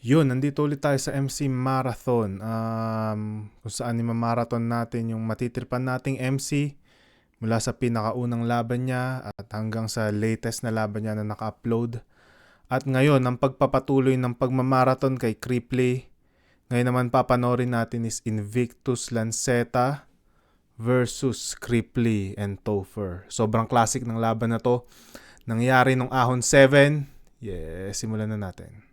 Yun, nandito ulit tayo sa MC Marathon. Kung saan marathon natin yung matitirpan nating MC mula sa pinakaunang laban niya at hanggang sa latest na laban niya na naka-upload. At ngayon, ang pagpapatuloy ng pagmamarathon kay Cripply, ngayon naman papanorin natin is Invictus Lanceta versus Cripply and Topher. Sobrang classic ng laban na to. Nangyari nung Ahon 7. Yes, simulan na natin.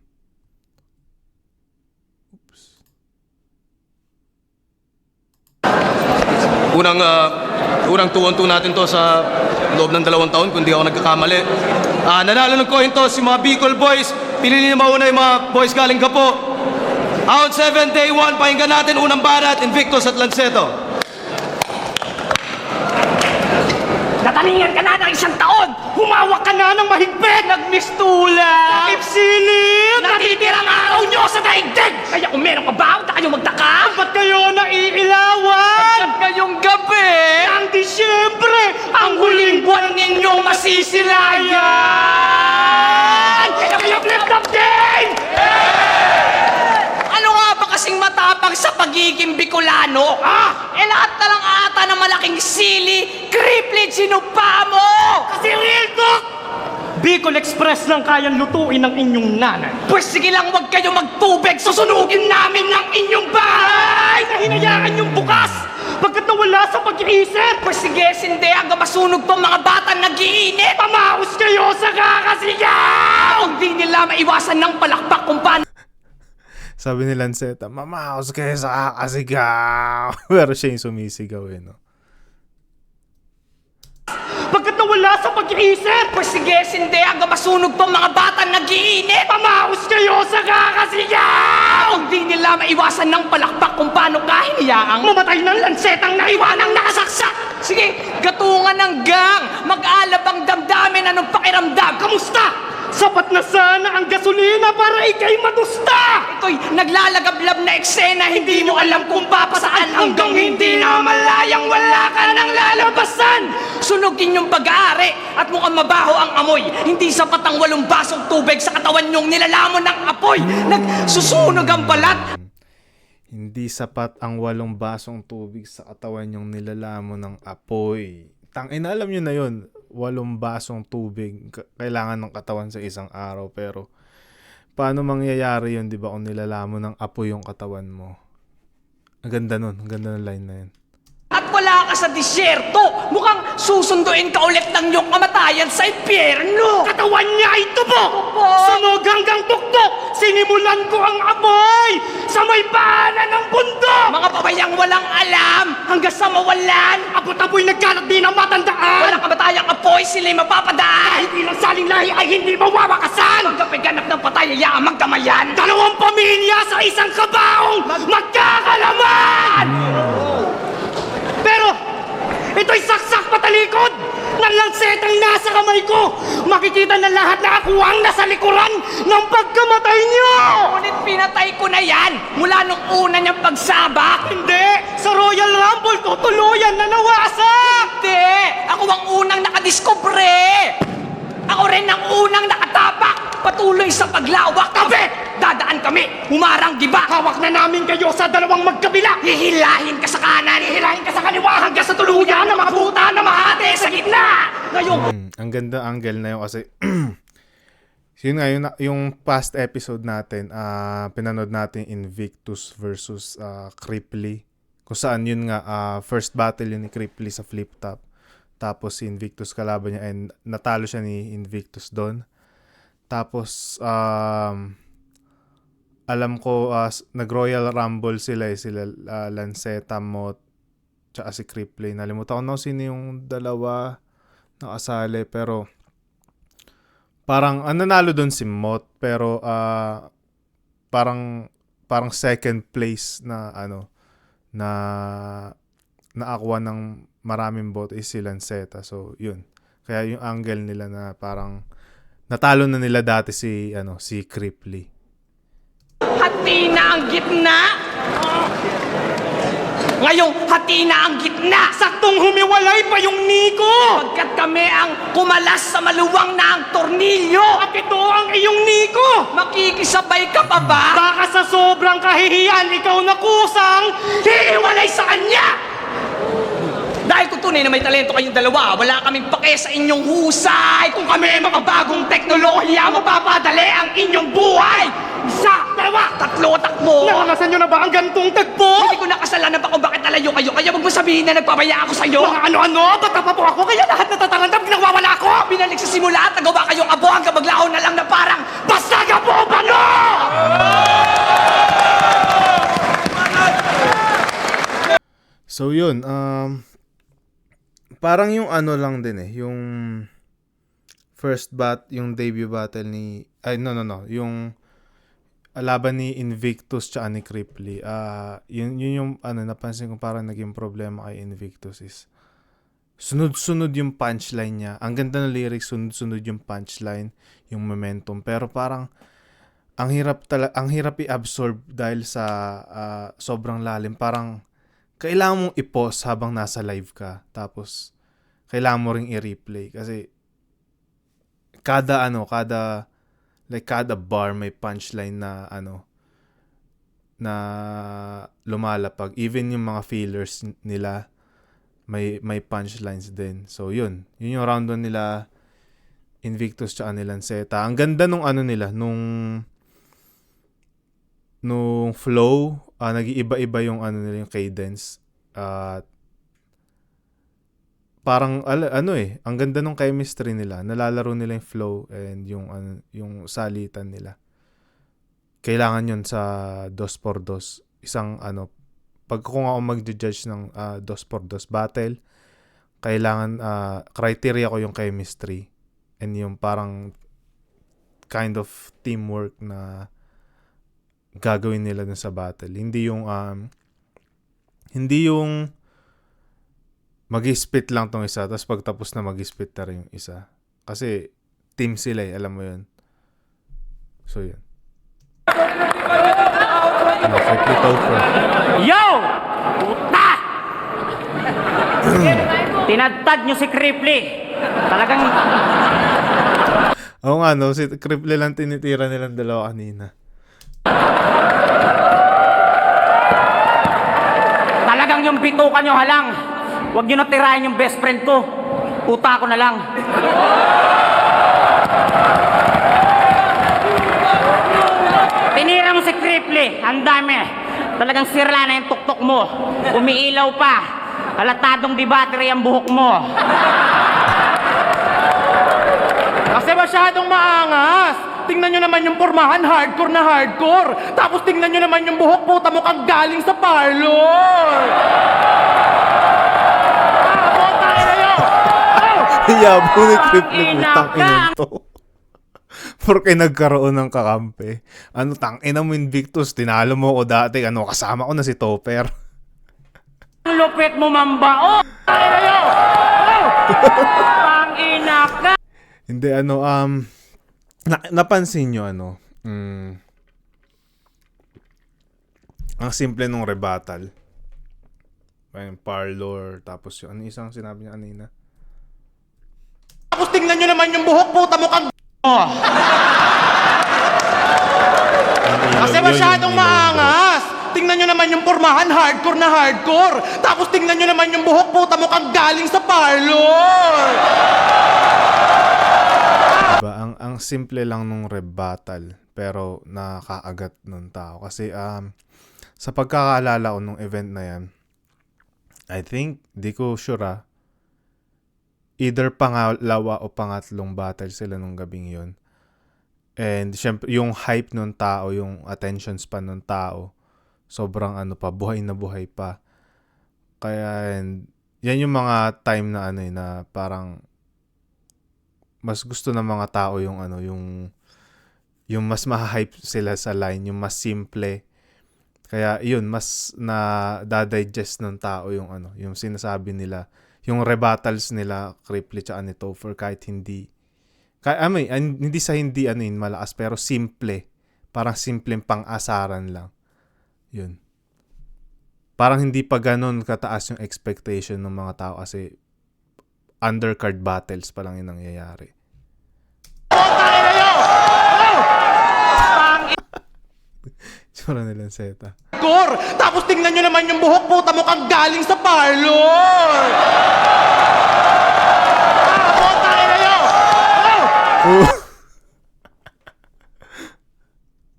Unang 2-on-2 natin to sa loob ng 2 taon, kung di ako nagkakamali. Nanalo ng coin to si mga Bicol Boys. Pinili niya mauna yung mga boys galing Gapo. Out 7, day 1, pakinggan natin unang banat, Invictus at Lanceto. Natalingan ka na ng 1 taon! Humawak ka na ng mahigpit! Nagmistula! Nakipsilip! Natitirang araw nyo sa daigdig! Kaya kung meron ka ba, huwag na kayong magtaka! Ba't kayo naiilawan? Ba't kayong gabi? Ang Disyembre! Ang huling buwan ninyong masisilayan! Kaya flip-flop din! Ano nga ba kasing matapang sa pagiging Bicolano? Lahat na lang ata ng malaking sili, Cripply, sinumpa mo! Kasi real talk! Bicol Express lang kayang lutuin ng inyong nanay. Pues sige lang, huwag kayo magtubig, susunugin namin ng inyong bahay! Na hinayaan yung bukas! Pagkat nawala sa pag-iisip! Pues sige, sindi, hanggang masunog tong mga bata nag-iinit! Pamaus kayo sa kakasigaw! Hindi nila maiwasan ng palakpak kung paano. Sabi ni Lanceta, mamaos kayo sa kakasigaw. Pero siya yung sumisigaw no? Pagkat nawala sa pag-iisip! Pues sige, sindi, hanggang masunog tong mga bata nag-iinit! Pamaus kayo sa kakasigaw! Hindi nila maiwasan ng palakpak kung paano ka hiniyaang mamatay ng Lansetang naiwanang nakasaksak! Sige, gatungan ng gang! Mag-alab ang damdamin, anong pakiramdam? Kamusta? Sapat na sana ang gasolina para ikay magusta! Ito'y naglalagablab na eksena, hindi mo alam kung papasaan hanggang hindi na malayang wala ka ng lalabasan! Sunugin yung pag-aari at mukhang mabaho ang amoy. Hindi sapat ang 8 basong tubig sa katawan yung nilalamon ng apoy. Nagsusunog ang balat. Hindi sapat ang 8 basong tubig sa katawan yung nilalamon ng apoy. Tangina, alam nyo na yun. 8 basong tubig kailangan ng katawan sa isang araw, pero paano mangyayari yun, di ba, kung nilalamon ng apoy yung katawan mo? Ang ganda nun, ang ganda ng line na yun. At wala ka sa disyerto, mukhang susunduin ka ulit ng iyong kamatayan sa impyerno. Katawan niya ay tubok, sunog hanggang tuktok, sinimulan ko ang apoy sa may paanan ng bundok. Mga babayang walang alam, hanggang sa mawalan, abot-aboy nagkalat din ang matandaan. Walang kamatayang apoy, sila'y mapapadaan. Kahit ilang saling lahi ay hindi mawawakasan. Pagkapay ganap ng patay, ayaang magdamayan. 2 pamilya sa isang kabaong magkakalaman! Pero, ito'y saksak patalikod ng Lansetang nasa kamay ko. Makikita ng lahat na ako ang nasa likuran ng pagkamatay niyo. Ngunit pinatay ko na yan mula nung una niyang pagsabak. Hindi, sa Royal Rumble ko tuluyan na nawasak. Hindi, ako ang unang nakadiskubre. Ako rin ang unang nakatapak. Patuloy sa paglawak. Kapit! Dadaan kami. Humarang giba. Hawak na namin kayo sa 2 magkabila. Hihilahin ka sa kanan. Hihilahin ka sa kaliwa. Hanggang sa tuluyan na mga buta na mahati sa gitna. Ngayon. Ang ganda angle na yun kasi yun nga, yung past episode natin, pinanood natin Invictus versus Cripply. Kung saan yun nga, first battle yun ni Cripply sa flip top. Tapos si Invictus kalaban niya and natalo siya ni Invictus doon. Tapos alam ko nag-Royal Rumble sila Lanceta, Mot, tsaka si Cripply. Nalimutan ko na sino yung dalawa nakasali, pero parang nanalo doon si Mot, pero parang second place na na naakuha ng maraming vote is si Lanceta. So yun, kaya yung angle nila na parang natalo na nila dati si Cripply. Hati na ang gitna. Ngayong hati na ang gitna. Saktong humiwalay pa yung niko. Pagkat kami ang kumalas sa maluwang na ang tornilyo. At ito ang iyong niko. Kiko! Makikisabay ka pa ba? Baka sa sobrang kahihiyan, ikaw na kusang hihiwalay sa kanya! Dahil kung tunay na may talento kayong dalawa, wala kaming pake sa inyong husay. Kung kami ay makabagong teknolohiya, mapapadali ang inyong buhay. Isa, dalawa, tatlo, takbo. Naranasan nyo na ba ang gantong tagpo? Hindi ko nakasalanan pa kung bakit nalayo kayo. Kaya wag mo sabihin na nagpabaya ako sa'yo. Mga ano-ano? Bata pa po ako kaya lahat natatarandam pinagwawala ko! Binalik sa simula at nagawa kayong abo hanggang maglaho na lang na parang basta ka po bano! So yun, parang yung ano lang din yung yung debut battle ni, yung laban ni Invictus tsaka ni Cripply. Yun yung napansin ko parang naging problema kay Invictus is sunod-sunod yung punchline niya. Ang ganda ng lyrics, sunod-sunod yung punchline, yung momentum. Pero parang ang hirap i-absorb dahil sa sobrang lalim. Parang kailangan mong i-pause habang nasa live ka. Tapos kailangan mo ring i-replay kasi kada bar may punchline na na lumalapag. Even yung mga fillers nila may punchlines din. So yun yung round 1 nila Invictus tsaka ni Lanceta. Ang ganda nung nila nung flow, nag-iiba-iba yung nila yung cadence. Parang ang ganda nung chemistry nila. Nalalaro nila yung flow and yung salitan nila. Kailangan yun sa 2x2. Isang pag kung ako mag-judge ng 2x2 battle, kailangan criteria ko yung chemistry and yung parang kind of teamwork na gagawin nila dun sa battle. Hindi yung mag-spit lang tong isa tapos pagtapos na mag-spit na rin yung isa. Kasi team sila alam mo yun. So yun. Cripply Topher. Yo! Puta! Tinadtad nyo si Cripply. Talagang... Oo nga si Cripply lang tinitira nilang dalawa kanina. Talagang yung bitukan nyo halang. Huwag nyo natirahin yung best friend ko. Puta ko na lang. Tinira mo si Cripply. Ang dami. Talagang sirla na yung tuktok mo. Umiilaw pa. Halatadong di battery ang buhok mo. Kasi masyadong maangas. Tingnan nyo naman yung pormahan, hardcore na hardcore. Tapos tingnan nyo naman yung buhok, puta mo kang galing sa parlor. Yabo ni Cripply, putang ina to. Porque nagkaroon ng kakampi. Tangina mo Invictus, tinalo mo ko dati. Kasama ko na si Topher. Ang lupit mo, mamba. Ang ina ka. Hindi, napansin nyo, ang simple nung rebuttal. Yung parlor, tapos yung isang sinabi niya kanina. Tapos tingnan nyo naman yung buhok, puta mo kang Kasi masyadong maangas. Tingnan nyo naman yung pormahan, hardcore na hardcore. Tapos tingnan nyo naman yung buhok, puta mo kang galing sa parlor. Diba? Ang simple lang nung rebuttal, pero nakaagat nung tao. Kasi sa pagkakaalala ko nung event na yan, I think, di ko sure either pangalawa o pangatlong battle sila nung gabing yun. And syempre, yung hype nung tao, yung attention span nung tao, sobrang buhay na buhay pa. Kaya, yan yung mga time na na parang mas gusto ng mga tao yung yung mas ma-hype sila sa line, yung mas simple. Kaya yun, mas na dadigest ng tao yung yung sinasabi nila, yung rebuttals nila Cripply tsaka ni Topher kahit hindi hindi sa hindi malakas pero simple. Parang simpleng pang-asaran lang. Yun. Parang hindi pa ganun kataas yung expectation ng mga tao kasi undercard battles pa lang yung nangyayari. itsura ni Lanceta. hardcore. Tapos tingnan nyo naman yung buhok, puta mo kang galing sa parlor. Puta ina nyo!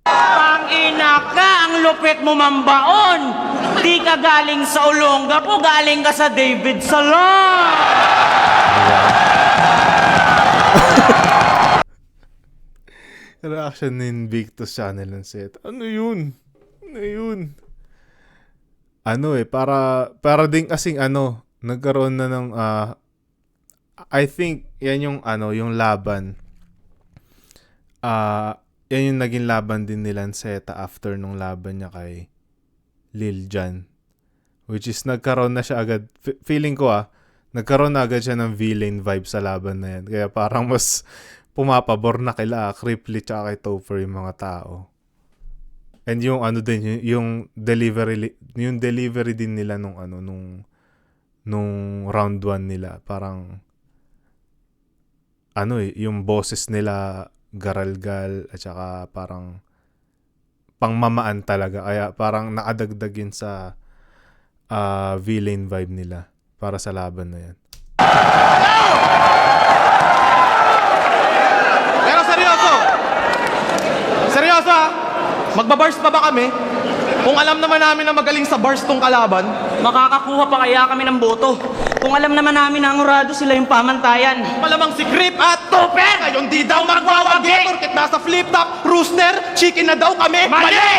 Pang-ina ka, ang lupit mo mambaon. Di ka galing sa Olongapo, galing ka sa David Salon. Reaction ni Invictus Channel Lanceta. Ano yun? Ano yun? Ano para ding kasing nagkaroon na ng I think yan yung yung laban. Yan yung naging laban din ni Lanceta after nung laban niya kay Lil Jon. Which is nagkaroon na siya agad, feeling ko nagkaroon na agad siya ng villain vibe sa laban na yan. Kaya parang mas pumapabor na kila Cripply tsaka kay Topher yung mga tao. And yung din yung delivery din nila nung round 1 nila, parang yung boses nila garalgal at saka parang pangmamaan talaga, kaya parang nakadagdag yun sa villain vibe nila para sa laban na yan. Pero seryoso magbabars pa ba kami? Kung alam naman namin na magaling sa bars tong kalaban. Makakakuha pa kaya kami ng boto? Kung alam naman namin na ang urado sila yung pamantayan. Malamang si Grip at Topher ngayon di daw magwawagi. Porket nasa flip top, rooster, chicken na daw kami. Mali!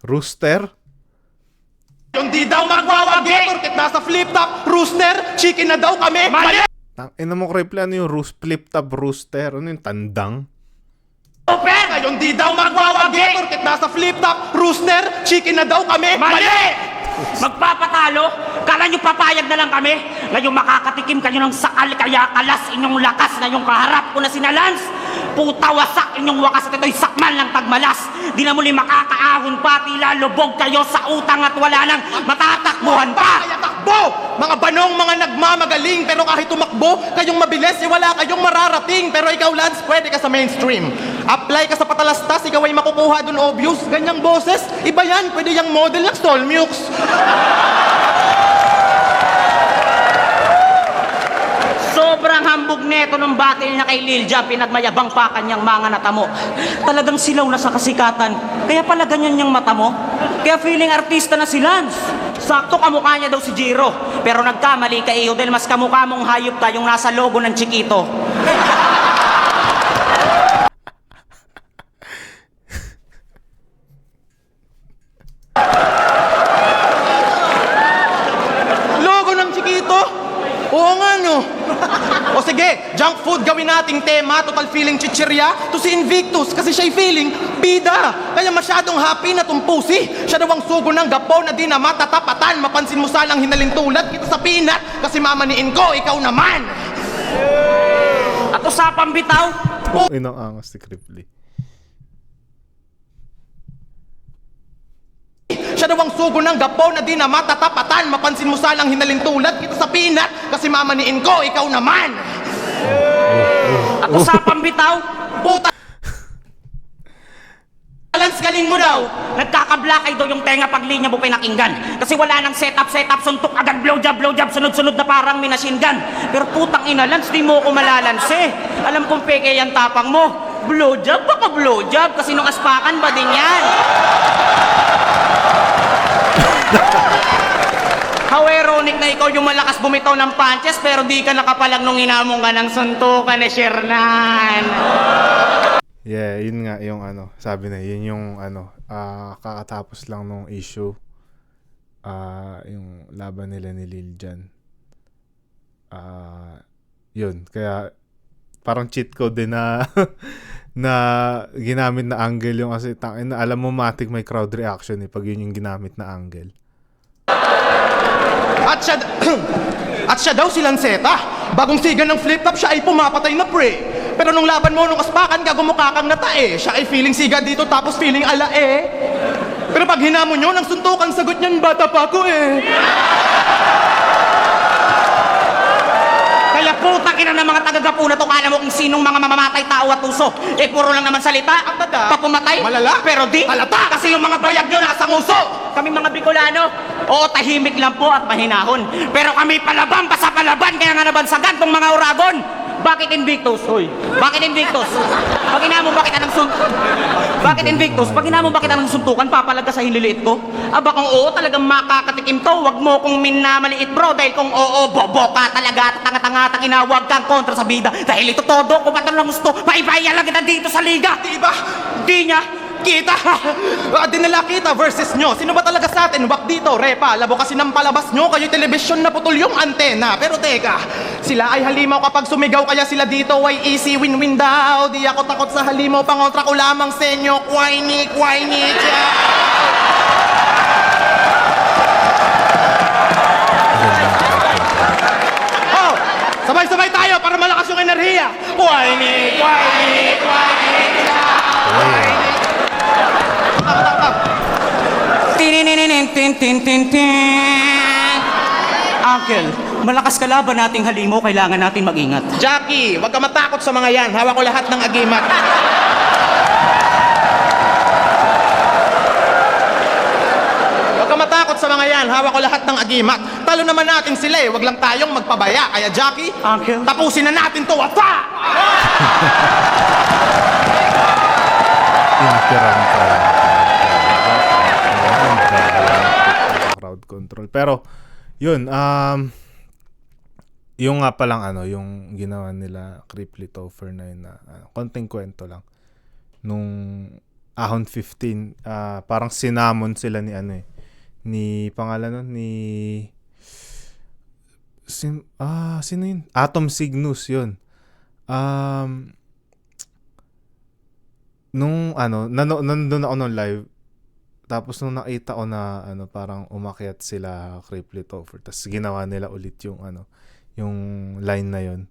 Rooster? Ngayon di daw magwawagi. Porket nasa flip top, rooster, chicken na daw kami. Mali! Ina mo, Cripply, ano yung flip top rooster? Ano yung tandang? Topher ngayon di daw magwawagi. Porket nasa flip top, rooster, chicken na daw kami. Mali! Magpapatalo? Kala nyo papayag na lang kami? Ngayon makakatikim kayo ng sakal, kaya kalas inyong lakas ngayong kaharap ko na si Lance. Puta wasak inyong wakas at ito'y sakmal ng tagmalas. Di na muli makakaahon pa, tila lubog kayo sa utang at wala nang matatakbuhan pa. Kaya takbo! Mga banong, mga nagmamagaling. Pero kahit tumakbo, kayong mabilis, wala kayong mararating. Pero ikaw, Lance, pwede ka sa mainstream. Apply ka sa patalastas, ikaw ay makukuha dun obvious. Ganyang boses, iba yan. Pwede yung model ng Stolmux. Sobrang hambog neto ng battle na kay Lil Jon, pinagmayabang pa kanyang mga natamo. Talagang silaw na sa kasikatan, kaya pala ganyan niyang mata mo. Kaya feeling artista na si Lance. Sakto kamukha niya daw si Jiro, pero nagkamali ka iyo dahil mas kamukha mong hayop ka yung nasa logo ng Chiquito. Logo ng Chiquito? Oo nga, no? O sige, junk food gawin nating tema. Total feeling chichirya. To si Invictus, kasi siya'y feeling bida. Kaya masyadong happy na tumpusi. Siya daw ang sugo ng gapo na di na matatapatan. Mapansin mo sanang hinalintulad kita sa pinat. Kasi mamaniin ko, ikaw naman. At usapang bitaw, Inang angas ni Cripply. Siya daw ang sugo ng gapo na di na matatapatan. Mapansin mo sanang hinalintulad kita sa pinat. Kasi mamaniin ko, ikaw naman. at usapang bitaw, Puta! Lance, galing mo daw. nagkakablakay daw yung tenga pag linya mo pinakinggan. Kasi wala nang setup, suntok agad, blowjob, sunod-sunod na parang minachine gun. Pero putang ina, Lance, di mo ko malalanse. Alam kong peke yan tapang mo. Blowjob? Baka blowjob, kasi nung aspakan ba din yan? How ironic na ikaw yung malakas bumitaw ng punches pero di ka nakapalag nung inamong ka ng suntukan ni Shernan. Yeah, yun nga yung sabi na, yun yung kakatapos lang nung issue. Yung laban nila ni Lil Jon. Yun, kaya parang cheat code din na na ginamit na angle yung kasi alam mo matik may crowd reaction pag yun yung ginamit na angle. At siya daw si Lanceta. Bagong siga ng flip-top, siya ay pumapatay na pre. Pero nung laban mo, nung kaspakan, gagumukha kang natae. Siya ay feeling siga dito, tapos feeling alae. Pero pag hinamon nyo, nang suntukan, sagot niyan, bata pa ako eh. Kaya po, Putang ina ng mga taga-Gapu na to, kala mo kung sinong mga mamamatay tao at uso. Eh, puro lang naman salita. Ang tada. Papumatay. Malala. Pero di. Halata. Kasi yung mga bayag nyo nasa nguso. Kami mga Bicolano, oo, tahimik lang po at mahinahon. Pero kami palaban, pasapalaban, kaya nga nabansagan tong mga Uragon. Bakit Invictus? Hoy. Bakit Invictus? Pag inamo bakit anong suntukan? Bakit Invictus? Pag inamo bakit anong suntukan, papalag ka sa hililiit ko? Aba kung oo, talagang makakatikim to. Wag mo kong minamaliit bro. Dahil kung oo, bobo ka talaga at tanga-tanga inawag kang kontra sa bida. Dahil ito todo, kung ba't lang gusto, maipaya lang kita dito sa liga. Diba? Di niya. Kita! Dinala kita versus nyo. Sino ba talaga sa atin? Wak dito, repa. Labo kasi ng palabas nyo. Kayo telebisyon na putol yung antena. Pero teka, sila ay halimaw kapag sumigaw. Kaya sila dito ay easy win-win daw. Di ako takot sa halimaw. Pangontra ko lamang sa inyo. Kway-ni, tiya. Oh, sabay-sabay tayo para malakas yung enerhiya. Kway-ni, tiya. Uncle, malakas kalaban nating halimo, kailangan natin mag-ingat. Jackie, wag ka matakot sa mga yan. Hawak ko lahat ng agimat. Wag ka matakot sa mga yan. Hawak ko lahat ng agimat. Talo naman natin sila eh. Wag lang tayong magpabaya. Kaya Jackie, Uncle? tapusin na natin to. Wapa! Tinitiran ka. Crowd control. Pero, yun, yung nga palang yung ginawa nila Cripply Topher na yun na, konting kwento lang. Nung Ahon 15, parang sinamon sila ni ni pangalan nun, sino yun? Atom Cygnus yun. Nung nandun ako nung live, tapos nung nakita ko na parang umakyat sila Cripply Topher, tapos ginawa nila ulit yung yung line na yun.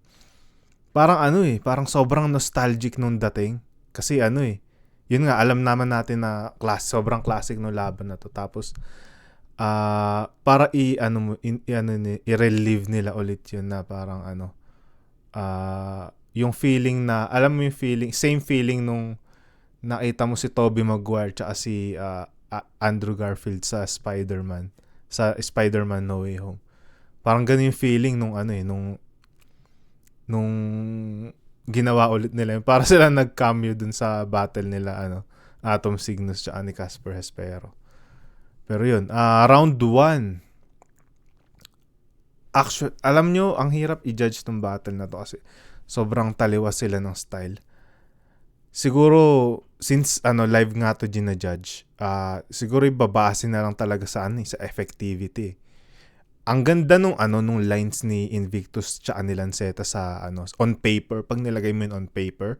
Parang parang sobrang nostalgic nung dating. Kasi yun nga, alam naman natin na sobrang classic nung laban na to. Tapos para i-relive nila ulit yun na parang yung feeling na, alam mo yung feeling, same feeling nung nakita mo si Tobey Maguire tsaka si Andrew Garfield sa Spider-Man No Way Home. Parang ganun yung feeling nung nung ginawa ulit nila yun. Para sila nag-cameo dun sa battle nila Atom Cygnus tsaka ni Casper Hespero. Pero yun, round 1. Actually, alam nyo, ang hirap i-judge tong battle na to kasi sobrang taliwas sila ng style. Siguro, since live nga to gina-judge, siguro ibabase na lang talaga sa sa effectivity. Ang ganda nung lines ni Invictus tsaka ni Lanceta sa on paper. Pag nilagay mo yun on paper,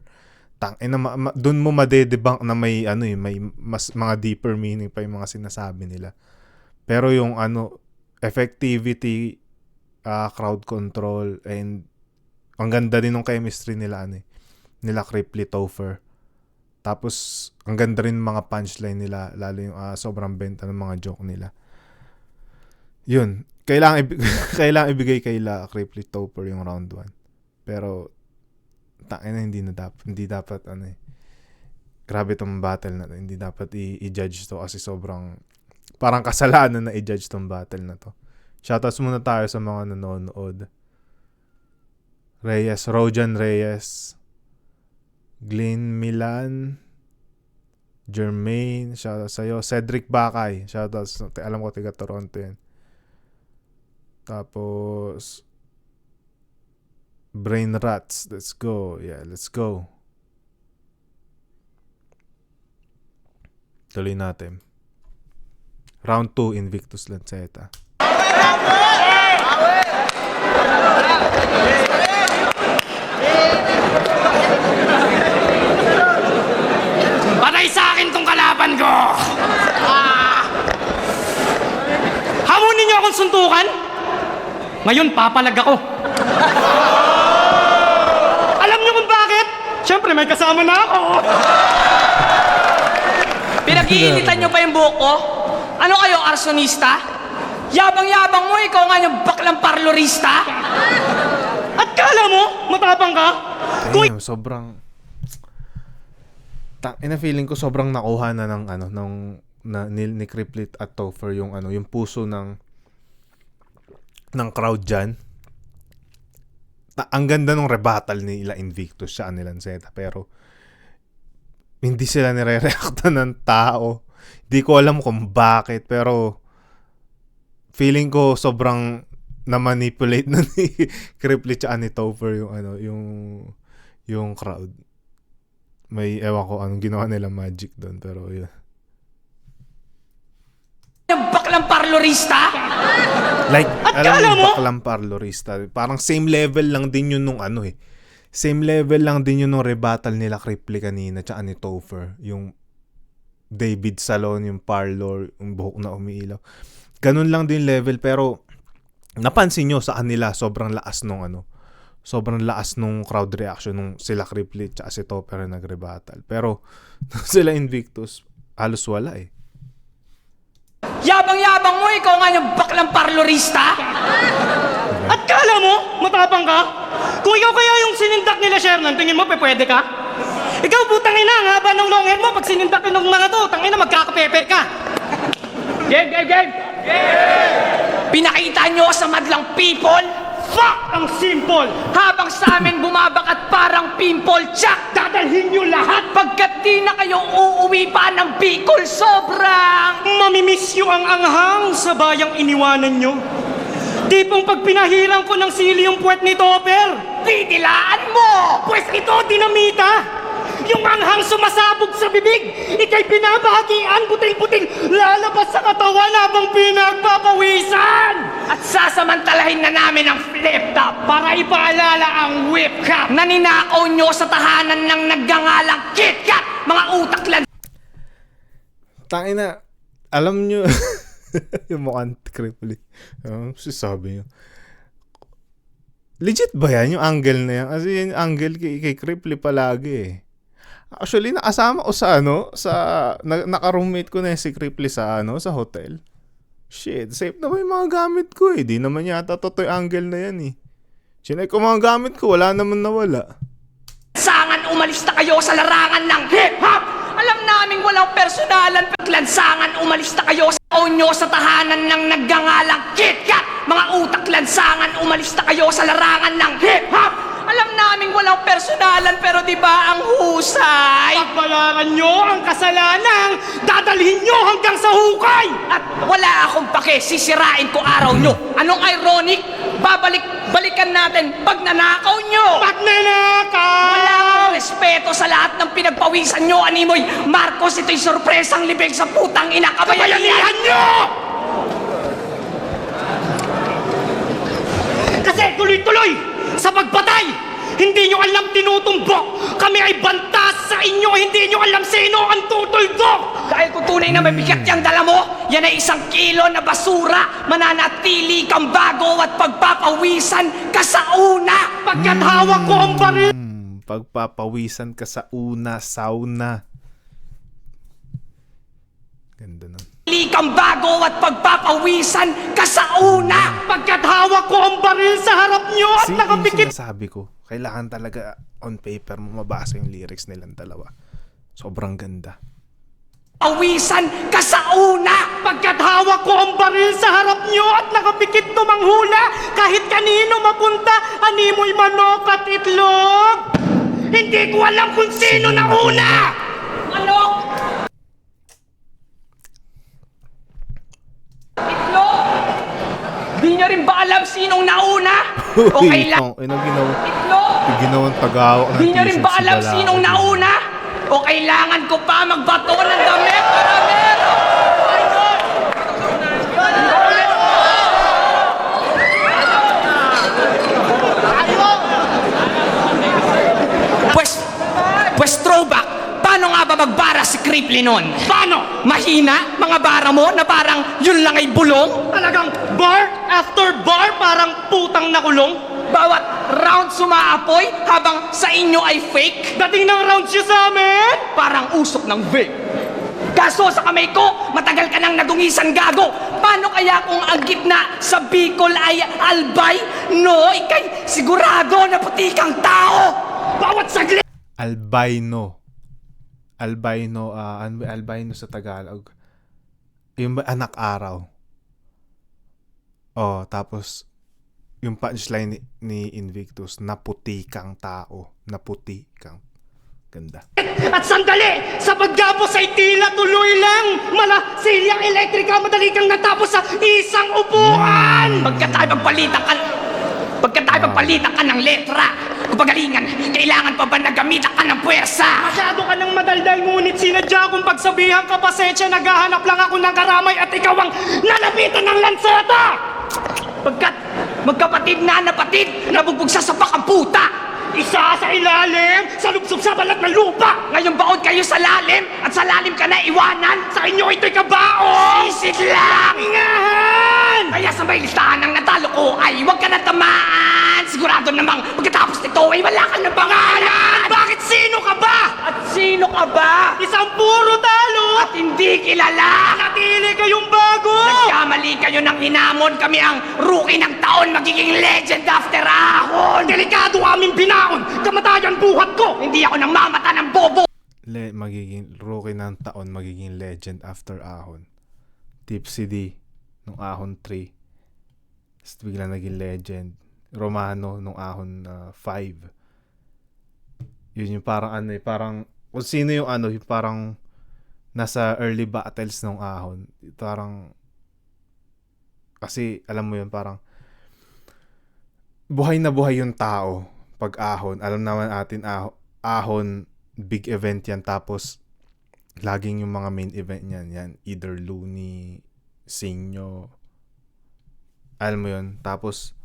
doon mo madedebunk na may may mas mga deeper meaning pa yung mga sinasabi nila. Pero yung effectivity, crowd control, and ang ganda din ng chemistry nila nila Cripply Topher. Tapos ang ganda rin mga punchline nila, lalo yung sobrang benta ng mga joke nila. Yun, kailangan ibigay kay Cripply Topher yung round 1. Pero hindi dapat grabe tong battle na to. Hindi dapat i-judge to kasi sobrang parang kasalanan na i-judge tong battle na to. Shoutouts muna tayo sa mga nanonood. Rojan Reyes, Glenn Milan, Jermaine, shoutouts sa'yo. Cedric Bakay, shoutouts. Alam ko tiga Toronto yan. Tapos Brain Rats, let's go. Yeah, let's go. Tuloy natin. Round 2, Invictus Lanceta. Patay sa akin tong kalaban ko! Hamunin niyo akong suntukan? Ngayon, papalag ako. Alam niyo kung bakit? Siyempre, may kasama na ako. Pinag-iinitan niyo pa yung buhok ko? Ano kayo, arsonista? Yabang-yabang mo, ikaw nga yung baklang parlorista? At kala mo, matapang ka? Damn, sobrang... feeling ko sobrang nakuha na ng ano ni Kriplit at Topher yung yung puso ng crowd diyan. Ang ganda ng rebuttal nila Invictus sa nila Lanceta, pero hindi sila nire-reacta ng tao. Hindi ko alam kung bakit, pero feeling ko sobrang na-manipulate na ni Kriplit at ni Topher yung crowd. May ewan ko anong ginawa nila magic doon, pero yun. Yung baklang parlorista? Like, At alam kala mo, mo? baklang parlorista. Parang same level lang din yun nung Same level lang din yun nung rebuttal nila Kripli kanina tsaka ni Topher. Yung David Salon, yung parlor, yung buhok na umiilaw. Ganun lang din level, pero napansin nyo sa kanila sobrang lakas nung crowd reaction nung sila Kriplit tsaka si Topper na nag-rebuttal. Pero sila Invictus, halos wala eh. Yabang-yabang mo, ikaw nga yung baklang parlorista? At kala mo, matapang ka? Kung ikaw kaya yung sinindak nila Shernan, tingin mo, pwede ka? Ikaw, putang ina, ang haba ng long hair mo, pag sinindak ng mga to, tangina, magkakapepe ka. Game! Pinakita nyo sa madlang people? Fuck ang simple! Habang sa amin bumabakat parang pimple, tsak, dadalhin nyo lahat pagkat di na kayo uuwi pa ng Bicol. Sobrang mamimiss nyo ang anghang sa bayang iniwanan nyo. Tipong pag pinahiran ko ng sili yung puwet ni Topper, titilaan mo! Pwes ito, dinamita! Yung anghang sumasabog sa bibig, ikay pinabahagian, puting-puting, lalabas sa katawan habang pinagpapawisan! At sasamantalahin na namin ang flip top para ipaalala ang whip cap na ninakaw nyo sa tahanan ng nagngangalang KitKat, mga utak lang. Tangina, alam nyo, yung mukhang Kripli. Sabi nyo. Legit ba yan? Yung angle na yan? Kasi yung angle kay Kripli palagi eh. Actually, nakasama ko naka-roommate ko na si Kripli sa hotel. Shit, safe na ba yung mga gamit ko eh? Di naman yata totoo yung angle na yan eh. Sinay ko mga gamit ko, wala naman nawala. Lansangan, umalis na kayo sa larangan ng hip-hop! Alam naming walang personalan, lansangan, umalis na kayo sa nyo sa tahanan ng nagngangalang KitKat! Mga utak, lansangan, umalis na kayo sa larangan ng hip-hop! Alam naming walang personalan, pero di ba ang husay? Pagbayaran nyo ang kasalanang dadalhin nyo hanggang sa hukay! At wala akong pake, sisirain ko araw nyo. Anong ironic? Balikan natin pag nanakaw nyo! Pag nanakaw! Wala akong respeto sa lahat ng pinagpawisan nyo, Animoy. Marcos, ito'y sorpresang libig sa putang ina kabayanihan nyo! Kasi tuloy-tuloy sa pagpatay, hindi nyo alam tinutumbok. Kami ay bantas sa inyo, hindi nyo alam sino ang tutuldok. Dahil kung tunay na mabigat yung dala mo, yan ay 1 kilo na basura. Mananatili kang bago at pagpapawisan ka sa una. Pagkat hawak ko ang baril. Pagpapawisan ka sa sauna. Ganda nun. Kang bago at pagpapawisan ka sa una. Pagkat hawak ko ang baril sa harap nyo at nakapikit. Yung sinasabi ko, kailangan talaga on paper mo mabasa yung lyrics nilang dalawa. Sobrang ganda. Pawisan ka sa una. Pagkat hawak ko ang baril sa harap nyo at nakapikit tumanghula. Kahit kanino mapunta, animoy manok at itlog. Hindi ko alam kung sino na una. Manok! Itlog! Di nyo rin ba alam sinong nauna? Okay lang. Itlog! Ginawang tagawak ng Di nyo rin t-shirt ba si alam Balao. sinong nauna? O kailangan ko pa magbato ng damit para meron? Pues throwback, paano nga ba magbara si Kripli nun? Paano? Mahina? Mga bara mo na parang yun lang ay bulong? Talagang bar after bar parang putang nakulong? Bawat round sumaapoy habang sa inyo ay fake? Dating ng rounds nyo sa amin? Parang usok ng vape. Kaso sa kamay ko, matagal ka nang nadungisan gago. Paano kaya kung ang gitna sa Bicol ay albay? No, ikay sigurado na puti kang tao! Bawat saglit! Albino. Albino, ano ba albino sa Tagalog? Yung ba, anak araw. Oh, tapos yung punchline ni Invictus, naputi kang tao. Naputi kang. Ganda. At sandali, sa paggapos ay tila tuloy lang. Mala, silyang elektrika, madali kang natapos sa isang upuan. Pagka tayo magpalitan ka ng letra, kupagalingan, kailangan pa ba na gamitan ka ng puwersa? Masyado ka ng madaldal, ngunit sinadya kong pagsabihan ka, pasensya, naghahanap lang ako ng karamay at ikaw ang nalapitan ng lanseta! Pagkat magkapatid na napatid, nabugbog sa sapak ang puta! Isa sa ilalim, sa lubsob sa balat ng lupa! Ngayon baon kayo sa lalim, at sa lalim ka na iwanan, sa inyo ito'y kabaon! Sisig lang! Ingahan! Kaya sa may listahan ng natalo ko ay huwag ka na tamaan! Sigurado namang pagkatapos nito ay wala ka na pangalan! Bakit sino ka ba? At sino ka ba? Isang puro talo! At hindi kilala! Natili kayong bago! Nagkamali kayo ng hinamon, kami ang rookie ng taon, magiging legend after ahon! Delikado aming binaon! Kamatayan buhat ko! Hindi ako nang mamata ng bobo! Magiging rookie ng taon, magiging legend after ahon. Tipsy D nung ahon 3. Tapos bigla naging legend. Romano nung ahon 5. Yun yung parang ano parang kung sino yung ano, yung parang nasa early battles nung ahon. Parang kasi alam mo yun, parang buhay na buhay yung tao pag ahon. Alam naman natin ahon big event yan, tapos laging yung mga main event yan either Looney, Sinyo, alam mo yun, tapos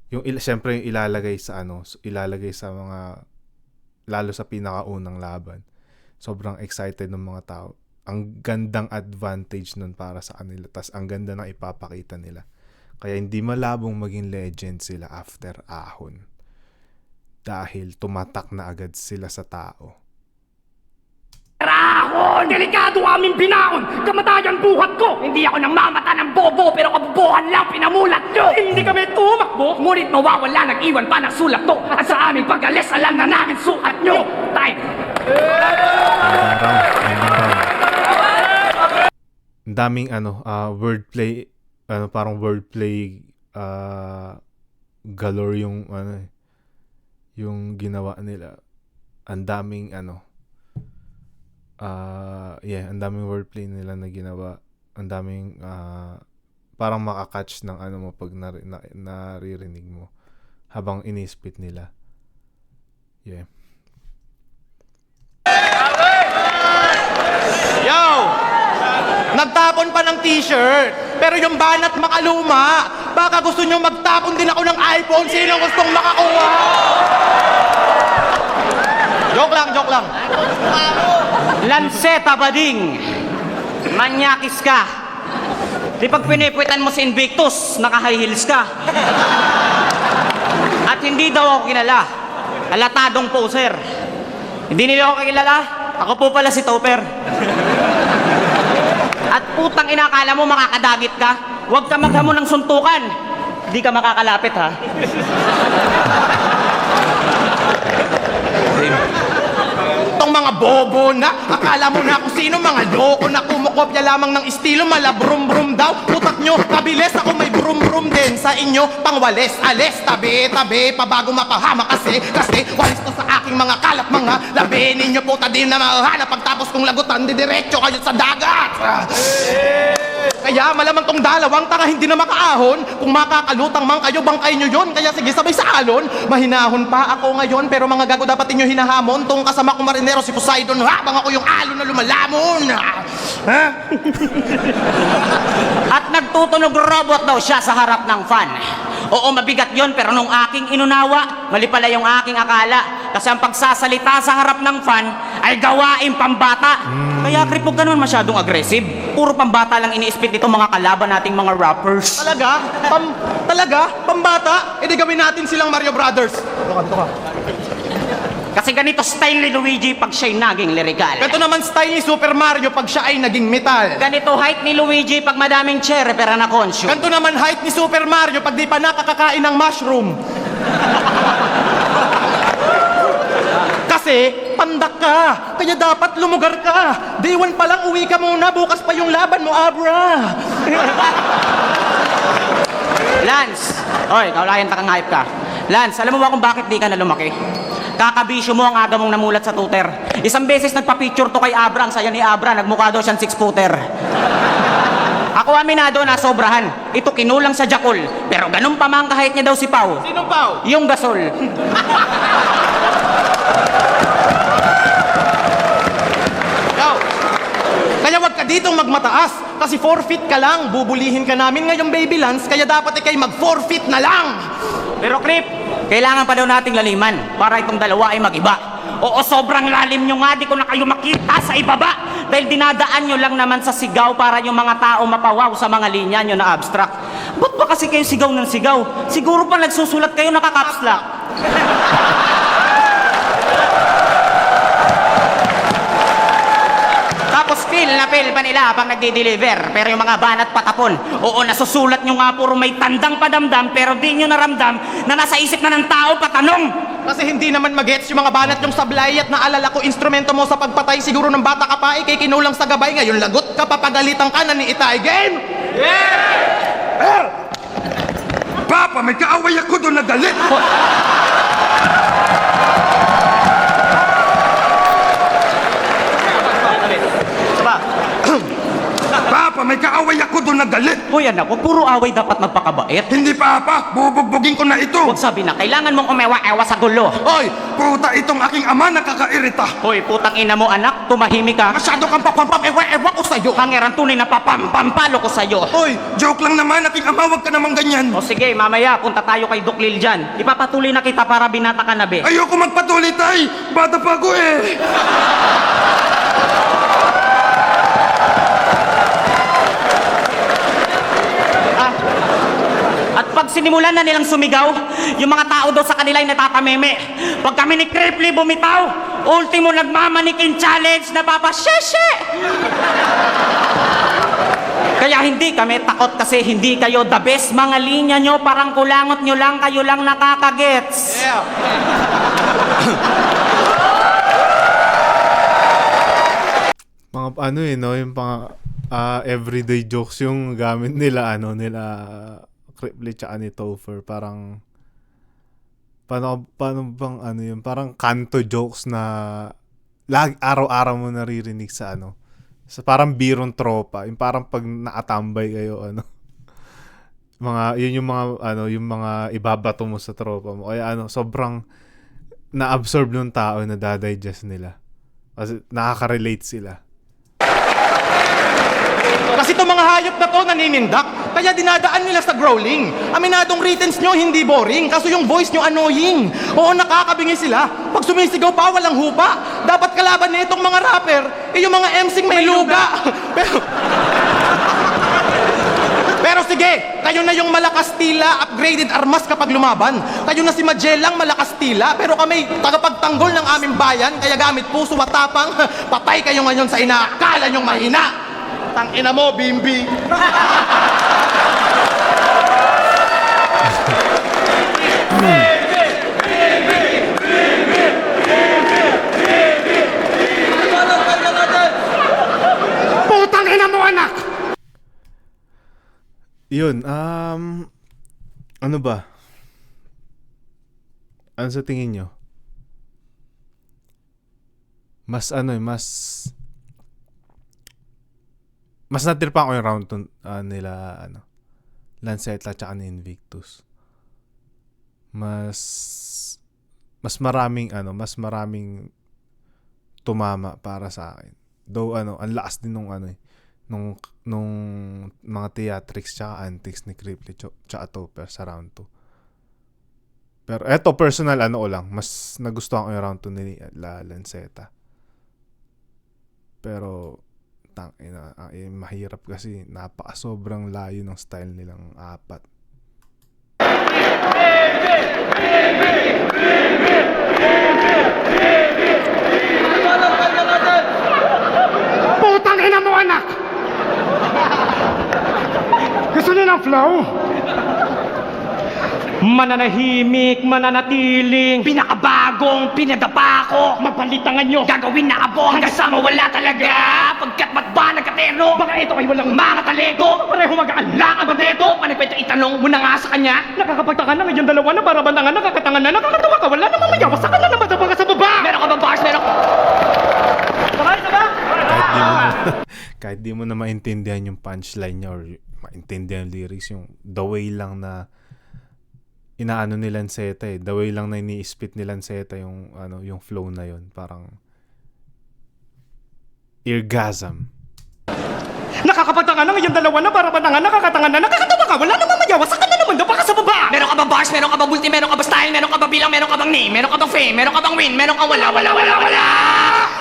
yung syempre yung ilalagay sa ilalagay sa mga, lalo sa pinakaunang laban, sobrang excited ng mga tao, ang gandang advantage nun para sa kanila, tas ang ganda ng ipapakita nila, kaya hindi malabong maging legend sila after ahon. Dahil tumatak na agad sila sa tao. Rahon! Delikado aming binaon! Kamatayan buhat ko! Hindi ako nang mamata ng bobo, pero kabubuhan lang pinamulat nyo! Hindi kami tumakbo! Ngunit mawawala, nag-iwan pa ng sulat to! At sa aming pag-alis, alam na namin sukat nyo! Time! Ang daming wordplay, parang wordplay galore yung yung ginawa nila. Ang daming ang daming wordplay nila na ginawa. Ang daming parang makakatch ng mo pag naririnig mo habang inispit nila. Yeah. Yo! Nagtapon pa ng t-shirt, pero yung banat makaluma. Baka gusto nyo magtapon din ako ng iPhone. Sino gustong makakuha? Joke lang. Lanseta bading, manyakis ka. Di pag pinipwitan mo si Invictus, naka-high heels ka. At hindi daw ako kilala. Halatadong poser. Hindi nila ako kilala. Ako po pala si Topper. At putang inakala mo makakadagit ka? Huwag ka maghamon ng suntukan. Di ka makakalapit, ha? Itong mga bobo na, akala mo na kung sino, mga loko na kumukopya lamang ng estilo, mala brum-brum daw. Utak nyo, kabilis, ako may brum-brum din sa inyo, pangwales, alis, tabi, pa bago mapahama kasi walis to sa aking mga kalat, mga labi ninyo puta din na mahahanap. Pagtapos kong lagutan, didiretso kayo sa dagat. Kaya malamang tong dalawang tanga hindi na makaahon. Kung makakalutang man kayo, bangkay nyo yun. Kaya sige, sabay sa alon. Mahinahon pa ako ngayon, pero mga gago dapat inyo hinahamon. Tong kasama kong marinero si Poseidon, habang ako yung alon na lumalamon. Ha? At nagtutunog robot daw siya sa harap ng fan. Oo, mabigat yon, pero nung aking inunawa, mali pala yung aking akala. Kasi ang pagsasalita sa harap ng fan ay gawaing pambata. Kaya kripog ka naman masyadong aggressive. Puro pambata lang iniispit nito mga kalaban nating mga rappers. Talaga? Talaga? Pambata? E di gawin natin silang Mario Brothers. Kasi ganito style ni Luigi pag siya'y naging lirikal. Ganito naman style ni Super Mario pag siya ay naging metal. Ganito height ni Luigi pag madaming cherry pero na-consume. Ganito naman height ni Super Mario pag di pa nakakakain ng mushroom. Kasi, pandak ka. Kaya dapat lumugar ka. Day 1 pa lang, uwi ka muna. Bukas pa yung laban mo, Abra. Lance! Oy, kaulayan takang hype ka. Lance, alam mo ba kung bakit di ka na lumaki? Kakabisyo mo ang aga mong namulat sa tutor. Isang beses nagpa-picture to kay Abra. Ang saya ni Abra, nagmukha daw siyang 6-footer. Ako aminado na sobrahan. Ito kinulang sa jakol. Pero ganun pa man kahit niya daw si Pau. Sinong Pao? Yung gasol. Ikaw. Kaya wag ka ditong magmataas. Kasi forfeit ka lang. Bubulihin ka namin ngayong baby Lance. Kaya dapat ikay mag-forfeit na lang. Pero Krip, kailangan pa daw nating laliman para itong dalawa ay magiba. Oo, sobrang lalim nyo nga, di ko na kayo makita sa ibaba. Dahil dinadaan nyo lang naman sa sigaw para yung mga tao mapawaw sa mga linya nyo na abstract. Ba't ba kasi kayo sigaw ng sigaw? Siguro pa nagsusulat kayo nakakaps lock. Tapos feel na feel pa nila pag nagdi-deliver. Pero yung mga banat patapon, oo, nasusulat nyo nga puro may tandang padamdam, pero di nyo naramdam na nasa isip na ng tao patanong. Kasi hindi naman magets yung mga banat yung sablay at naalala ko instrumento mo sa pagpatay siguro ng bata ka pa ikay kinulang sa gabay ngayon lagot ka papagalitan ka na ni Itay game. Papa, may kaaway ako doon na galit. Papa, may kaaway ako doon na galit. Hoy anak, huwag puro away dapat magpakabait. Hindi, Papa. Bubugbugin ko na ito. Huwag sabi na, kailangan mong umewa-ewa sa gulo. Hoy, puta itong aking ama nakakairita. Hoy, putang ina mo anak, tumahimik ka. Masyado kang papampam ewa ko sa'yo. Hangeran tunay na pampampalo ko sa'yo. Hoy, joke lang naman aking ama, wag ka namang ganyan. O sige, mamaya, punta tayo kay Doc Lil dyan. Ipapatuloy na kita para binata ka na be. Ayoko magpatuloy, tay. Bata pa ako eh. At pag sinimulan na nilang sumigaw, yung mga tao daw sa kanila ay natatameme. Pag kami ni Cripply bumitaw, ultimo nagmamanikin challenge na papasyesye. Kaya hindi kami takot kasi hindi kayo the best. Mga linya nyo, parang kulangot nyo lang, kayo lang nakakagets. Yeah. Mga ano no, yung everyday jokes yung gamit nila, Cripply tsaka ni Topher. Parang, paano bang yun, parang kanto jokes na araw-araw mo naririnig sa sa parang birong tropa, yung parang pag nakatambay kayo, yun yung mga, yung mga ibabato mo sa tropa mo. Kaya sobrang na-absorb ng tao na dadigest nila. Kasi nakaka-relate sila. Kasi itong mga hayop na to naninindak, kaya dinadaan nila sa growling. Aminadong writtens nyo, hindi boring. Kaso yung voice nyo annoying. Oo, nakakabingi sila. Pag sumisigaw pa, walang hupa. Dapat kalaban na itong mga rapper, yung mga MCing may luga. Pero sige, kayo na yung malakas tila, upgraded armas kapag lumaban. Kayo na si Magellang malakas tila, pero kami tagapagtanggol ng aming bayan, kaya gamit puso at tapang, patay kayo ngayon sa inaakala nyong mahina. Tang ina mo, Bimbi. Putang ina mo, anak! Yun, ano ba? Ano sa tingin nyo? Mas natirpan ko yung round nila, Lanceta tsaka ni Invictus. Mas maraming tumama para sa akin. Though, ang lakas din nung nung mga theatrics tsaka antics ni Cripply tsaka Topher sa round 2. Pero eto personal lang, mas nagustuhan ko yung round 2 ni Lanceta. Pero mahirap kasi sobrang layo ng style nilang apat. Tingnan mo, anak! Gusto niyo ng flow? Mananahimik, mananatiling, pinakabagong, pinagapako, mapalitangan nyo, gagawin na abo hanggang sa mawala talaga. Pagkat ba't ba nagkaterno? Baka ito ay walang mga talento. Pareho mag-aanlang ang bandeto. Panagpwede itanong mo na nga sa kanya. Nakakapagtaka na ngayon dalawa na barabandangan, nakakatangan na, nakakatawa ka, wala namang mayawa sa kanya na madapa ka sa baba. Meron ka ba bars? Meron ka? Sabay, sabay! Kahit di mo na maintindihan yung punchline niya or maintindihan yung lyrics, yung the way lang na inaano ni Lanceta the way lang na ini-spit ni Lanceta yung ano, yung flow na yon, parang eargasm. Nakakapagtaka na ngayon dalawa na barabandangan, nakakatangan na, nakakatawa ka, wala namang mayawa sa kanya naman dapa ka sa baba. Meron ka ba bars? Meron ka ba multi? Meron ka ba style? Meron ka ba bilang? Meron ka bang name? Meron ka bang fame? Meron ka bang win? Meron ka wala?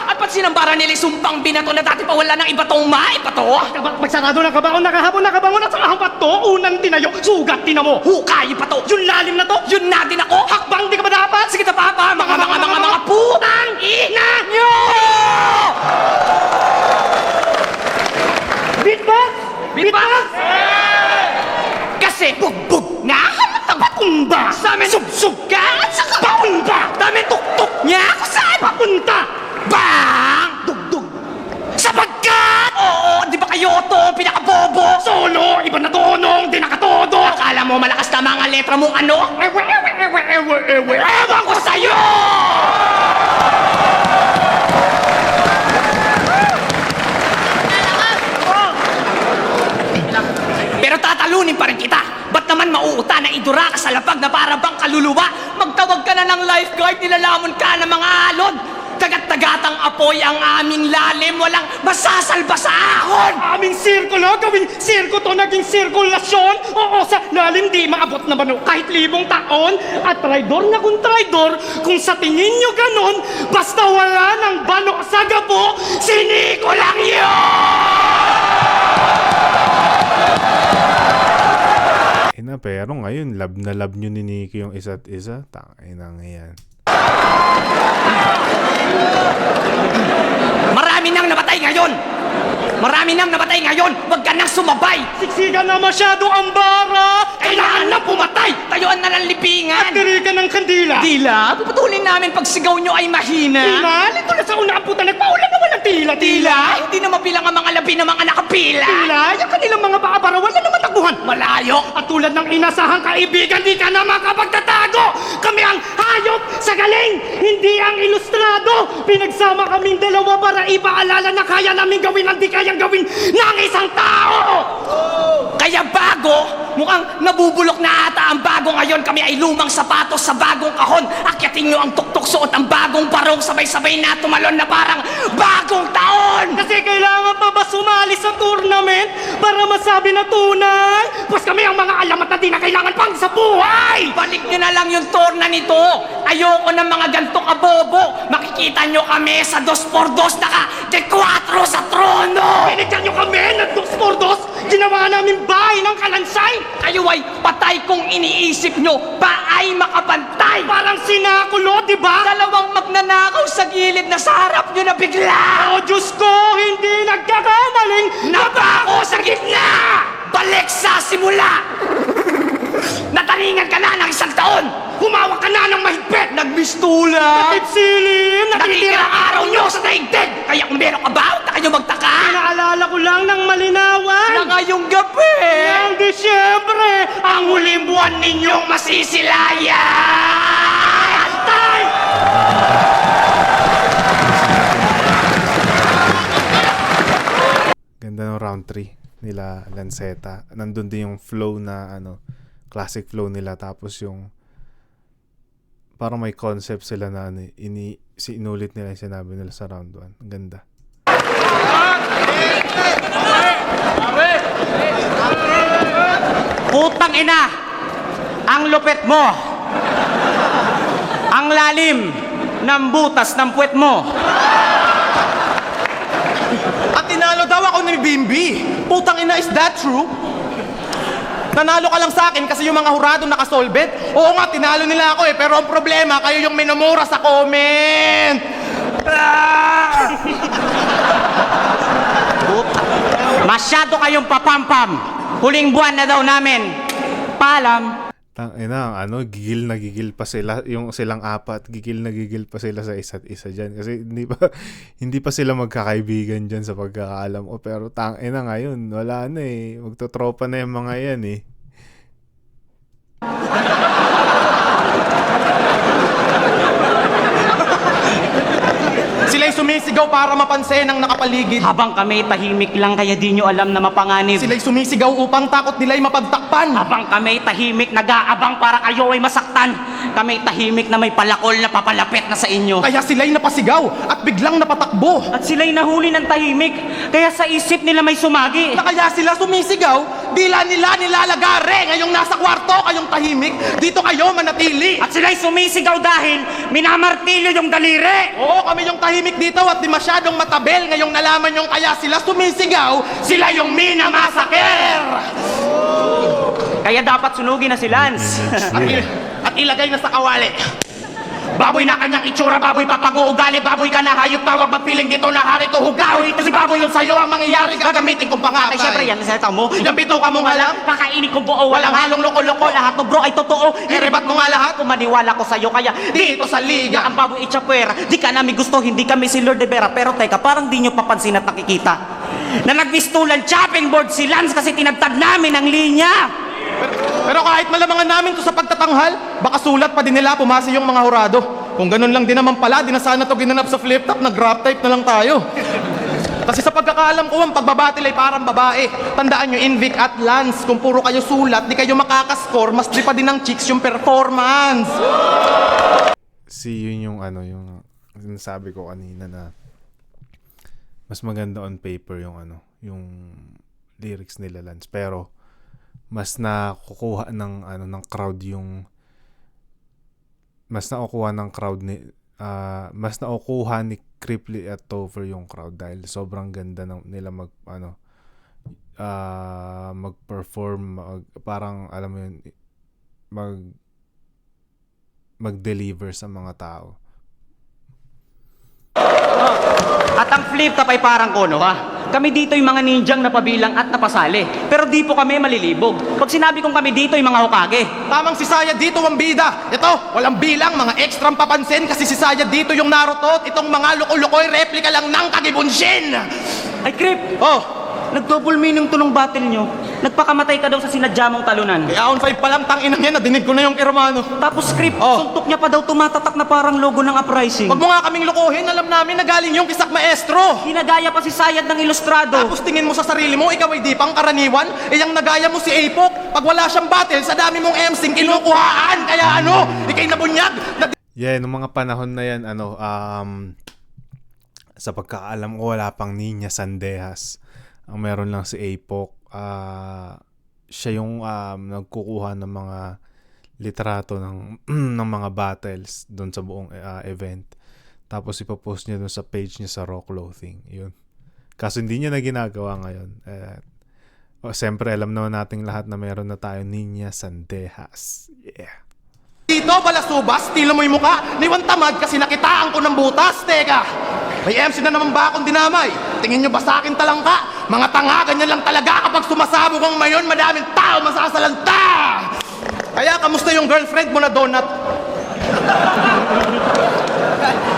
At ba't sinambara nila yung sumpang binato na dati pa wala ng iba tong maipato? Magsarado ng kabaon, nakahapon, nakabangon at sa hampat to, unang tinayo, sugat tinamo, hukay pa to, yung lalim na to, yun na din ako, hakbang di ka ba dapat? Sige ta papa, mga putang ina nyo! Beatbox! Beatbox! Kasi bugbog na halatang patumba sa amin, subsub ka at saka patumba dami tuktok niya kung saan papunta. Bang! Dugdug! Sapagkat! Oo, di ba kayo to pinakabobo? Solo, iba na tonong, di nakatodo. Akala mo malakas na mga letra mong ano? Ewan ko sa'yo! Pero tatalunin pa rin kita. Ba't naman mauuta na idura ka sa lapag na para bang kaluluwa? Magtawag ka na ng lifeguard, nilalamon ka ng mga alon. Tagat-tagatang apoy ang aming lalim, walang masasalba sa ahon! Aming sirkulo, gawing sirko to, naging sirkulasyon. Oo, sa lalim di maabot na bano kahit 1,000 taon. At traidor na kung traidor, kung sa tingin nyo ganon, basta wala ng bano sa gapo, siniko lang yun! Pero ngayon love na love nyo ni Nikki yung isa't isa, tangina nga yan. Marami nang nabatay ngayon! Marami nang nabatay ngayon! Huwag ka nang sumabay! Siksikan na masyado ang bara! Kailangan na pumatay! Tayuan na ng lipingan! At tirikan ng kandila! Tila? Puputulin namin pag sigaw nyo ay mahina! Tila? Lito na sa una ang puta nagpaulan na walang tila! Tila? Hindi na mabilang ang mga labi ng mga nakapila! Tila? Yung kanilang mga paabarawan na naman taguhan! Malayo! At tulad ng inasahang kaibigan, di ka na makapagtatago! Kami ang hayop sa galing! Hindi ang ilustrado! Pinagsama kaming dalawa para ipaalala na kaya namin gawin ang di kayang gawin ng isang tao! Kaya bago, mukhang nabubulok na ata ang bago ngayon. Kami ay lumang sapatos sa bagong kahon. Akyatin nyo ang tuktok, suot ang bagong barong. Sabay-sabay na tumalon na parang bagong taon! Kasi kailangan pa ba sumali sa tournament para masabi na tunay? Pues kami ang mga alamat na di na kailangan pang sa buhay! Balik nyo na lang yung torna nito. Ayoko ng mga ganto kabobo. Makikita nyo kami sa 2x2 naka de 4 sa trono! Pinigyan nyo kami ng 2x2? Ginawa namin bahay ng kalansay! Kayo ay patay kung iniisip nyo pa ay makapantay! Parang sinakulo, di ba? Dalawang magnanakaw sa gilid na sa harap nyo na bigla! Oh, Diyos ko, hindi nagkakamaling nabako sa gitna! Balik sa simula! Nataningan ka na ng 1 taon! Humawak ka na ng mahigpit! Nagmistula! Natipsilim! Natitira ang araw nyo sa daigdig! Kaya kung meron ka ba, huwag na kayo magtaka! Pinaalala ko lang ng malinawan! Na ngayong gabi! Ng Disyembre! Ang huling buwan ninyong masisilayan! Antay! Ganda ng round 3 nila Lanceta. Nandun din yung flow na ano, classic flow nila, tapos yung parang may concept sila na ano, inulit nila yung sinabi nila sa round 1. Ang ganda. Putang ina! Ang lupit mo! Ang lalim ng butas ng puwet mo! At tinalo daw ako ni Bimbi. Putang ina, is that true? Nanalo ka lang sa akin kasi yung mga hurado nakasolved? Oo nga, tinalo nila ako eh. Pero ang problema, kayo yung minumura sa comment. Ah! Masyado kayong papampam. Huling buwan na daw namin. Paalam. Gigil na gigil pa sila, yung silang apat, gigil na gigil pa sila sa isa't isa dyan. Kasi hindi pa sila magkakaibigan dyan sa pagkakaalam ko. Pero ngayon, wala na eh. Magtotropa na yung mga yan eh. Sila'y sumisigaw para mapansin ang nakapaligid. Habang kami tahimik lang kaya di nyo alam na mapanganib. Sila'y sumisigaw upang takot nila'y mapagtakpan. Habang kami tahimik nag-aabang para kayo ay masaktan. Kami tahimik na may palakol na papalapit na sa inyo. Kaya sila'y napasigaw at biglang napatakbo. At sila'y nahuli ng tahimik, kaya sa isip nila may sumagi. Na kaya sila sumisigaw, dila nila nilalagare. Ngayong nasa kwarto kayong tahimik, dito kayo manatili. At sila'y sumisigaw dahil minamartilyo yung daliri. Oo, kami yung tahimik dito at di masyadong matabel. Ngayong nalaman yung kaya sila sumisigaw, sila yung minamasaker. Kaya dapat sunugin na si Lance. At ilagay na sa kawali. Baboy na kanyang itsura, baboy papag-uugali, baboy ka na hayop, tawag magpiling dito na hari to hugawi. Kasi baboy yung sa'yo ang mangyayari, gagamitin kong pangakay. Ay, syempre yan, naseta mo. Yung pito ka mo nga lang, Kakainin ko buo, walang halong loko-loko. Lahat to bro ay totoo. irebat mo nga lahat. Kung maniwala ko sa'yo, kaya Dito sa liga. ang baboy itchapwera. Di ka namin gusto, hindi kami si Lord de Vera. Pero teka, parang di nyo papansin at nakikita na nagbistulan chopping board si Lance kasi tinagtad namin ang linya. Pero kahit malamangan namin to sa pagtatanghal, baka sulat pa din nila pumasa yung mga hurado. Kung ganun lang din naman pala, di na sana to ginanap sa flip top, nag-graph type na lang tayo. Kasi sa pagkakaalam ko, ang pagbabatil ay parang babae. Tandaan nyo, Invic at Lance, kung puro kayo sulat, di kayo makakascore, mas di pa din ng chicks yung performance. Yun yung yung sinasabi ko kanina na mas maganda on paper yung lyrics nila Lance, pero mas nakukuha ng crowd mas nakukuha ni Cripply at Topher yung crowd dahil sobrang ganda nila mag-perform, parang alam mo yun, mag-deliver sa mga tao. At ang flip top ay parang kono ha. Kami dito yung mga ninjang napabilang at napasali. Pero di po kami malilibog. Pag sinabi kong kami dito yung mga Hokage. Tamang si Saya dito ang bida. Ito, walang bilang, mga extrang papansin kasi si Saya dito yung Naruto. Itong mga loko-lokoy, replika lang ng Kagibunshin. Ay, Crip! Oh, Nag-double meaning to nung battle nyo. Nagpakamatay ka daw sa sinadya mong talunan. kaya on 5 pa lang, tanginang yan, nadinig ko na yung Hermano. Tapos, Crip, Oh. suntok niya pa daw tumatatak na parang logo ng uprising. Huwag mo nga kaming lokohin, alam namin na galing yung kisak maestro. Ginagaya pa si Sayad ng ilustrado. Tapos tingin mo sa sarili mo, ikaw ay di pang karaniwan. Yung nagaya mo si Apok, pag wala siyang battle, sa dami mong MCing kinukuhaan. Kaya ikay nabunyag. Yeah, nung mga panahon na yan, sa pagkakaalam ko, wala pang Niña Sandejas. Ang meron lang si Apok. Siya yung nagkukuha ng mga litrato ng mga battles doon sa buong event. Tapos ipopost niya doon sa page niya sa Raw Clothing. Yun. Kaso hindi niya na ginagawa ngayon. Siyempre, alam naman nating lahat na meron na tayo Niña Sandejas. Yeah. Dito, balasubas, tilo mo yung muka. Niwan tamad kasi nakitaan ko ng butas. Teka, may MC na naman ba akong dinamay? Tingin nyo ba sa akin talangka? Mga tanga, ganyan lang talaga kapag sumasabog ang mayon, madaming tao masasalanta. Kaya, kamusta yung girlfriend mo na donut?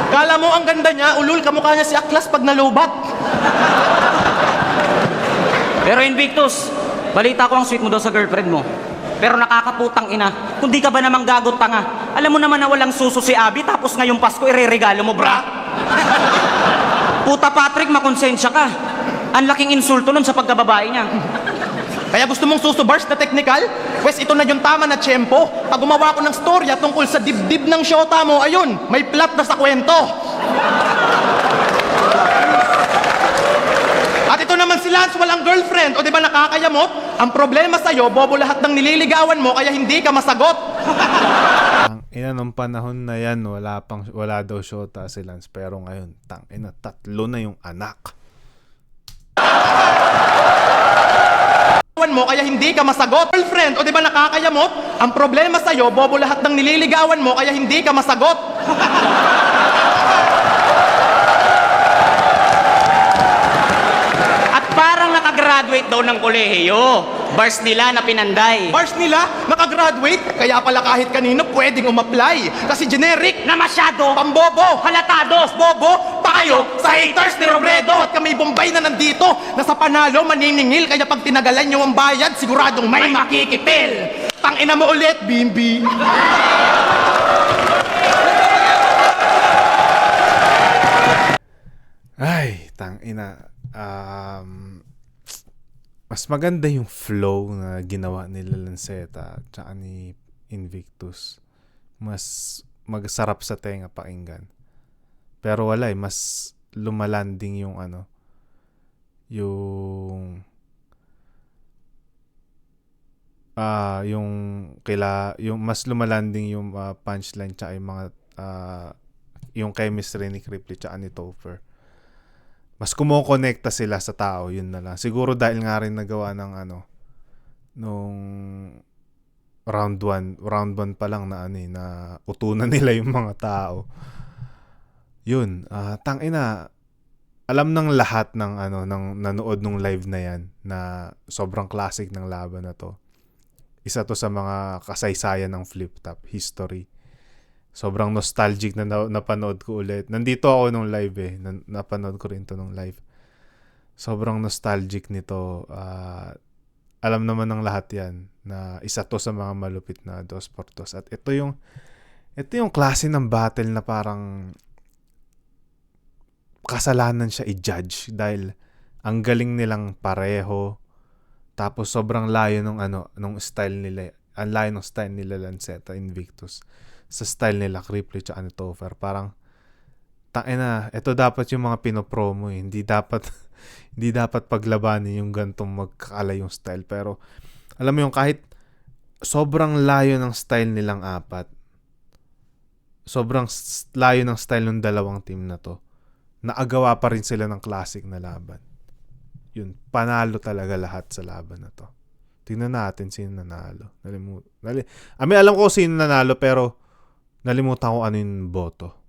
Kala mo ang ganda niya, ulul, kamukha niya si Aklas pag nalubat. Pero Invictus, balita ko ang sweet mo daw sa girlfriend mo. Pero nakakaputang ina, kung di ka ba namang gagot tanga, alam mo naman na walang suso si Abby, tapos ngayong Pasko ireregalo mo, bra? Puta Patrick, makonsensya ka. Ang laking insulto nun sa pagkababae niya. Kaya gusto mong susubars na technical? Pwes ito na yung tama na tiyempo. Pag gumawa ko ng storya tungkol sa dibdib ng syota mo, ayun, may plot na sa kwento. At ito naman si Lance, walang girlfriend. O di ba nakakayamot? Ang problema sa'yo, bobo lahat ng nililigawan mo, kaya hindi ka masagot. Nung panahon na yan, wala daw syota si Lance. Pero ngayon, 3 na yung anak. Mo, kaya hindi ka masagot. Girlfriend, o di ba nakakayamot? Ang problema sa'yo, bobo lahat ng nililigawan mo, kaya hindi ka masagot. At parang nakagraduate daw ng kolehiyo. Bars nila na pinanday. Bars nila, nakagraduate, kaya pala kahit kanino pwedeng umapply. Kasi generic, Na masyado pambobo, halatado. bobo, pa kayo sa haters ni Robredo. At kami Bombay na nandito, na sa panalo maniningil, kaya pag tinagalan nyo ang bayad, siguradong may makikipil. Tangina mo ulit, Bimbi. Ay, tangina. Mas maganda yung flow na ginawa nila Lanceta at ni Invictus. Mas magsarap sa tenga pakinggan. Pero wala mas lumalanding yung yung mas lumalanding yung punchline tsaka yung mga yung chemistry ni Cripply tsaka ni Topher. Mas kumokonekta sila sa tao, yun na lang. Siguro dahil nga rin nagawa ng nung round 1 pa lang na na utunan nila yung mga tao. Yun, tangina, alam ng lahat ng ng nanood nung live na yan na sobrang classic ng laban na to. Isa to sa mga kasaysayan ng Flip Top history. Sobrang nostalgic na napanood ko ulit. Nandito ako nung live napanood ko rin to nung live. Sobrang nostalgic nito. Alam naman ng lahat yan na isa to sa mga malupit na 2x2. At ito yung klase ng battle na parang kasalanan siya i-judge dahil ang galing nilang pareho. Tapos sobrang layo nung style nila. Ang layo ng style nila Lanceta, Invictus sa style nila Cripply at Topher. Parang tangina, ito dapat yung mga pinopromo Hindi dapat paglabanin yung gantong magkakala yung style. Pero alam mo yung kahit sobrang layo ng style nilang apat, sobrang layo ng style ng dalawang team na to, naagawa pa rin sila ng classic na laban. Yun, panalo talaga lahat sa laban na to. Tingnan natin sino nanalo. Alam ko sino nanalo pero nalimutan ko ano yung boto.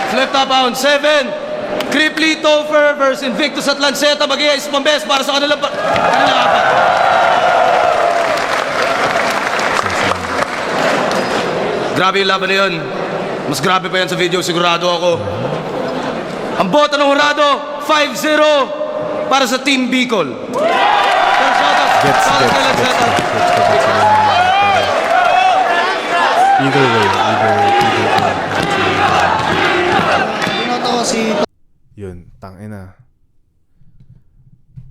Flip Top Round 7. Cripply, Topher versus Invictus at Lanceta. Mag-iayos pang best para sa kanilang apat. Grabe yung laban na yun. Mas grabe pa yan sa video, sigurado ako. Ang boto ng hurado, 5-0 para sa Team Bicol. Gets ko. Either way. Yun, tangina.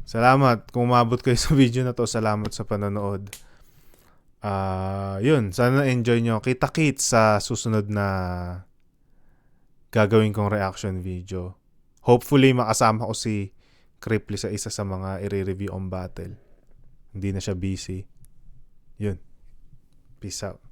Salamat kung umabot kayo sa video na to. Salamat sa panonood. Yun, sana enjoy nyo. Kita-kits sa susunod na gagawin kong reaction video. Hopefully makasama ko si Cripply sa isa sa mga i-review on battle. Hindi na siya busy. Yun. Peace out.